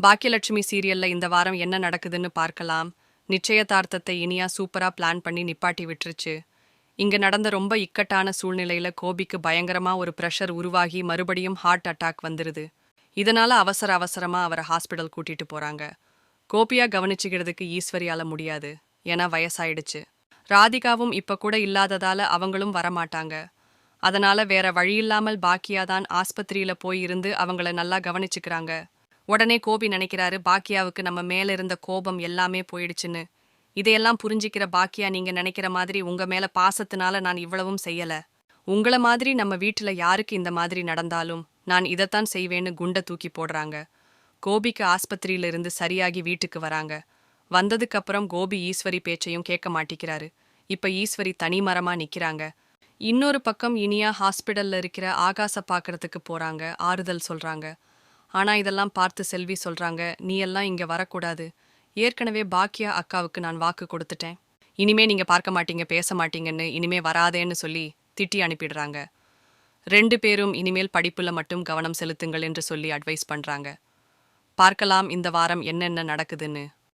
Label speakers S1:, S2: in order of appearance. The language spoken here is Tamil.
S1: பாக்கியலட்சுமி சீரியல்ல இந்த வாரம் என்ன நடக்குதுன்னு பார்க்கலாம். நிச்சயதார்த்தத்தை இனியா சூப்பரா பிளான் பண்ணி நிப்பாட்டி விட்டுருச்சு. இங்க நடந்த ரொம்ப இக்கட்டான சூழ்நிலையில கோபிக்கு பயங்கரமா ஒரு பிரஷர் உருவாகி மறுபடியும் ஹார்ட் அட்டாக் வந்துருது. இதனால அவசர அவசரமா அவரை ஹாஸ்பிடல் கூட்டிட்டு போறாங்க. கோபியா கவனிச்சுக்கிறதுக்கு ஈஸ்வரியால முடியாது, ஏன்னா வயசாயிடுச்சு. ராதிகாவும் இப்ப கூட இல்லாததால அவங்களும் வரமாட்டாங்க. அதனால வேற வழியில்லாமல் பாக்கியா தான் ஆஸ்பத்திரியில போய் இருந்து அவங்கள நல்லா கவனிச்சுக்கிறாங்க. உடனே கோபி நினைக்கிறாரு பாக்கியாவுக்கு நம்ம மேல இருந்த கோபம் எல்லாமே போயிடுச்சுன்னு. இதையெல்லாம் புரிஞ்சிக்கிற பாக்கியா, நீங்க நினைக்கிற மாதிரி உங்க மேல பாசத்தினால நான் இவ்வளவும் செய்யல. உங்கள மாதிரி நம்ம வீட்டுல யாருக்கு இந்த மாதிரி நடந்தாலும் நான் இதைத்தான் செய்வேன்னு குண்டை தூக்கி போடுறாங்க. கோபிக்கு ஆஸ்பத்திரியில இருந்து சரியாகி வீட்டுக்கு வராங்க. வந்ததுக்கு அப்புறம் கோபி ஈஸ்வரி பேச்சையும் கேட்க மாட்டிக்கிறாரு. இப்ப ஈஸ்வரி தனி மரமா நிக்கிறாங்க. இன்னொரு பக்கம் இனியா ஹாஸ்பிடல்ல இருக்கிற ஆகாச பாக்குறதுக்கு போறாங்க, ஆறுதல் சொல்றாங்க. ஆனா இதெல்லாம் பார்த்து செல்வி சொல்றாங்க, நீ எல்லாம் இங்க வரக்கூடாது. ஏற்கனவே பாக்கியா அக்காவுக்கு நான் வாக்கு கொடுத்துட்டேன். இனிமே நீங்க பார்க்க மாட்டீங்க, பேச மாட்டீங்கன்னு, இனிமே வராதேன்னு சொல்லி திட்டி அனுப்பிடுறாங்க. 2 பேரும் இனிமேல் படிப்புல மட்டும் கவனம் செலுத்துங்கள் என்று சொல்லி அட்வைஸ் பண்றாங்க. பார்க்கலாம் இந்த வாரம் என்னென்ன நடக்குதுன்னு.